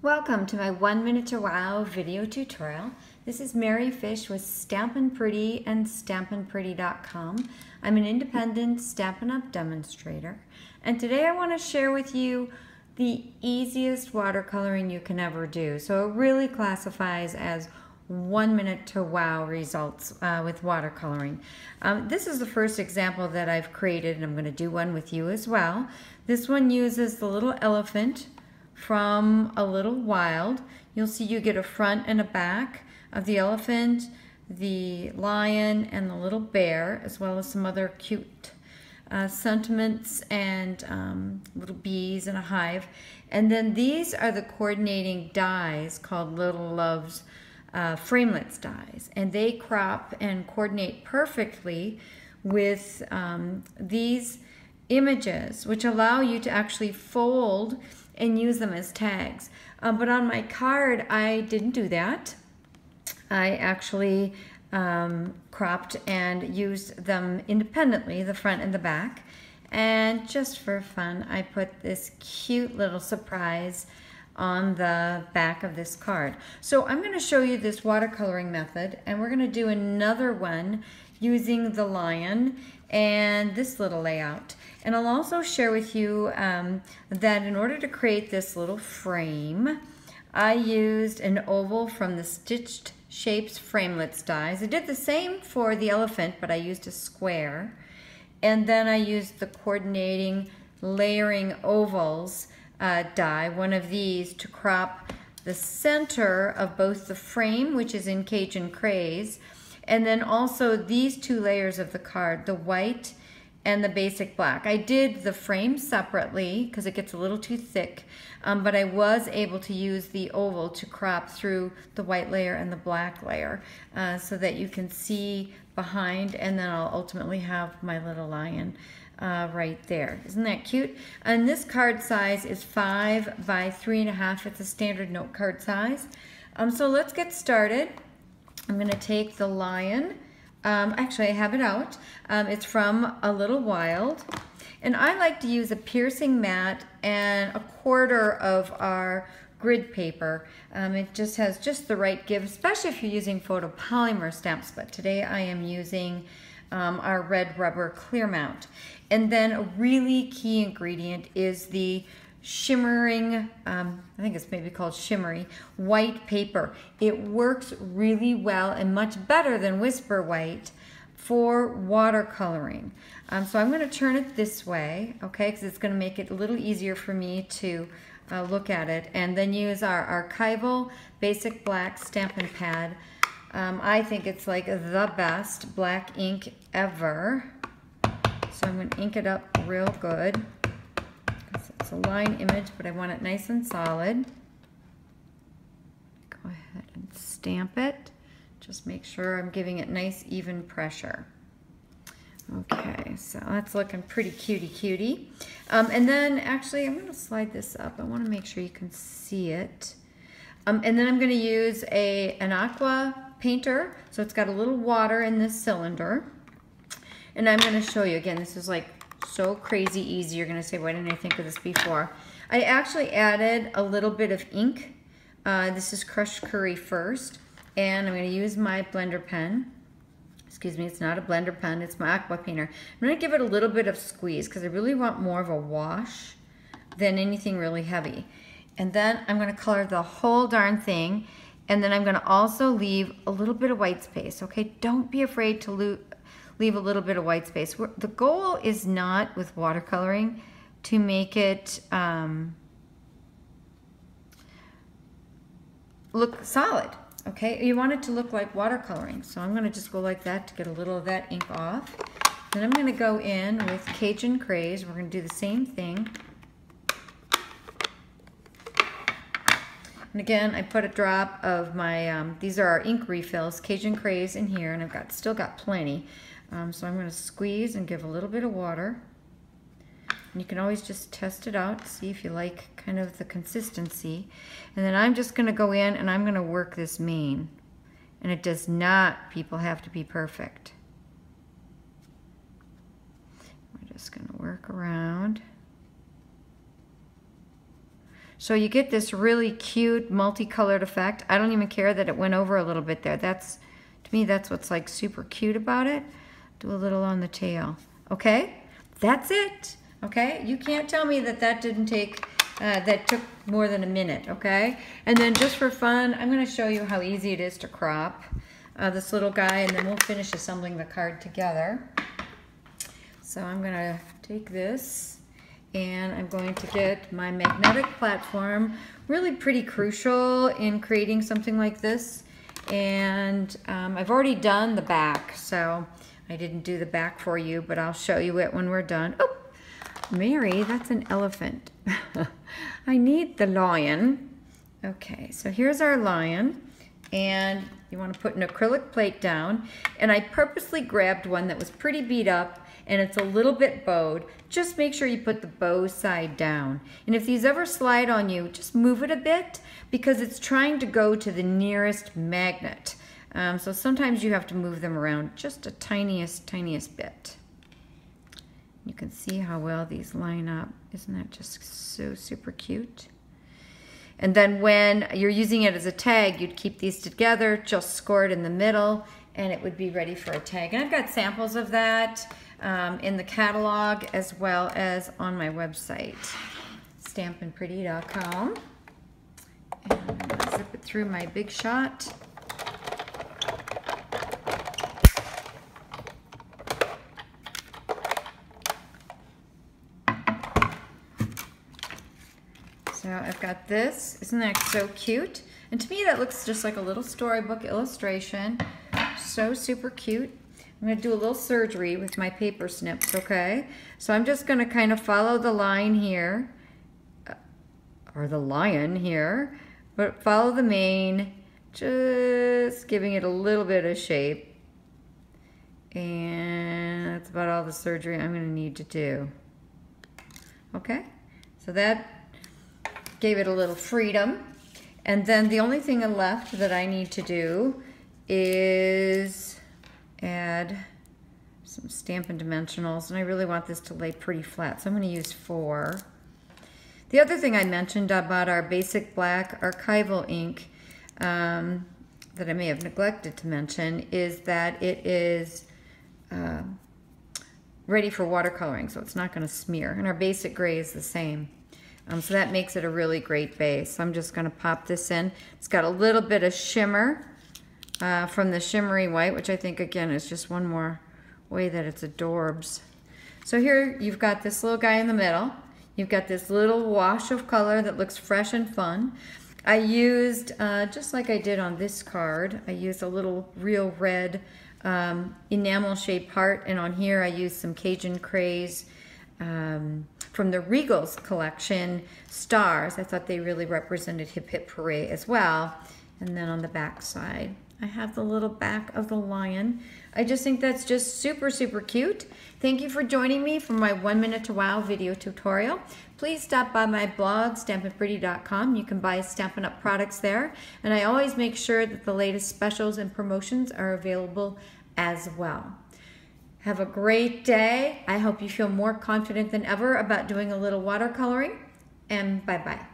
Welcome to my 1 Minute to Wow video tutorial. This is Mary Fish with Stampin' Pretty and StampinPretty.com. I'm an independent Stampin' Up! Demonstrator, and today I want to share with you the easiest watercoloring you can ever do. So it really classifies as 1 minute to wow results with watercoloring. This is the first example that I've created, and I'm going to do one with you as well. This one uses the little elephant from A Little Wild. You'll see you get a front and a back of the elephant, the lion, and the little bear, as well as some other cute sentiments and little bees and a hive. And then these are the coordinating dies called Little Love's framelits dies, and they crop and coordinate perfectly with these images, which allow you to actually fold and use them as tags. But on my card, I didn't do that. I actually cropped and used them independently, the front and the back. And just for fun, I put this cute little surprise on the back of this card. So I'm going to show you this watercoloring method, and we're going to do another one using the lion and this little layout. And I'll also share with you that in order to create this little frame, I used an oval from the Stitched Shapes Framelits dies. I did the same for the elephant, but I used a square. And then I used the coordinating layering ovals die, one of these, to crop the center of both the frame, which is in Cajun Craze, and then also these two layers of the card, the white and the basic black. I did the frame separately because it gets a little too thick, but I was able to use the oval to crop through the white layer and the black layer so that you can see behind, and then I'll ultimately have my little lion right there. Isn't that cute? And this card size is 5 by 3.5. It's a standard note card size. So let's get started. I'm going to take the lion. Actually, I have it out. It's from A Little Wild. And I like to use a piercing mat and 1/4 of our grid paper. It just has just the right give, especially if you're using photopolymer stamps. But today I am using our red rubber clear mount. And then a really key ingredient is the shimmering, I think it's maybe called shimmery, white paper. It works really well and much better than Whisper White for watercoloring. So I'm going to turn it this way, okay, because it's going to make it a little easier for me to look at it, and then use our archival basic black Stampin' pad. I think it's like the best black ink ever. So I'm going to ink it up real good. It's a line image, but I want it nice and solid. Go ahead and stamp it. Just make sure I'm giving it nice even pressure. Okay, so that's looking pretty cutie. And then actually I'm going to slide this up. I want to make sure you can see it. And then I'm going to use an Aqua painter. So it's got a little water in this cylinder. And I'm going to show you, again, this is like so crazy easy. You're going to say, why didn't I think of this before? I actually added a little bit of ink. This is crushed curry first. And I'm going to use my blender pen. Excuse me, it's not a blender pen, it's my Aqua painter. I'm going to give it a little bit of squeeze because I really want more of a wash than anything really heavy. And then I'm going to color the whole darn thing. And then I'm going to also leave a little bit of white space, okay? Don't be afraid to leave a little bit of white space. The goal is not with watercoloring to make it look solid, okay? You want it to look like watercoloring. So I'm going to just go like that to get a little of that ink off. Then I'm going to go in with Cajun Craze. We're going to do the same thing. And again, I put a drop of my, these are our ink refills, Cajun Craze in here, and I've still got plenty. So I'm going to squeeze and give a little bit of water. And you can always just test it out, see if you like kind of the consistency. And then I'm just going to go in and I'm going to work this mane. And it does not, people, have to be perfect. We're just going to work around. So you get this really cute multicolored effect. I don't even care that it went over a little bit there. That's, to me, that's what's like super cute about it. Do a little on the tail. Okay, that's it. Okay, you can't tell me that that didn't take, that took more than a minute, okay? And then just for fun, I'm gonna show you how easy it is to crop this little guy, and then we'll finish assembling the card together. So I'm gonna take this, and I'm going to get my magnetic platform, really pretty crucial in creating something like this. And I've already done the back, so I didn't do the back for you, but I'll show you it when we're done. Oh, Mary, that's an elephant. I need the lion. Okay, so here's our lion, and you want to put an acrylic plate down, and I purposely grabbed one that was pretty beat up, and it's a little bit bowed. Just make sure you put the bow side down. And if these ever slide on you, just move it a bit, because it's trying to go to the nearest magnet. So sometimes you have to move them around just a tiniest bit. You can see how well these line up. Isn't that just so super cute? And then when you're using it as a tag, you'd keep these together, just score it in the middle, and it would be ready for a tag. And I've got samples of that in the catalog as well as on my website, stampinpretty.com. And I'm gonna zip it through my Big Shot. So I've got this. Isn't that so cute? And to me that looks just like a little storybook illustration. So super cute. I'm going to do a little surgery with my paper snips, okay? So I'm just going to kind of follow the line here, or the lion here, but follow the mane, just giving it a little bit of shape. And that's about all the surgery I'm going to need to do. Okay? So that gave it a little freedom. And then the only thing left that I need to do is add some Stampin' Dimensionals, and I really want this to lay pretty flat, so I'm going to use 4. The other thing I mentioned about our basic black archival ink that I may have neglected to mention is that it is ready for watercoloring, so it's not going to smear, and our basic gray is the same. So that makes it a really great base. So I'm just going to pop this in. It's got a little bit of shimmer from the shimmery white, which I think again is just one more way that it's adorbs. So here you've got this little guy in the middle. You've got this little wash of color that looks fresh and fun. I used, just like I did on this card, I used a little real red enamel shaped heart, and on here I used some Cajun Craze from the Regals collection, stars. I thought they really represented Hip Hip Hooray as well. And then on the back side, I have the little back of the lion. I just think that's just super, super cute. Thank you for joining me for my 1 Minute to Wow video tutorial. Please stop by my blog, stampinpretty.com. You can buy Stampin' Up! Products there. And I always make sure that the latest specials and promotions are available as well. Have a great day. I hope you feel more confident than ever about doing a little watercoloring. And bye-bye.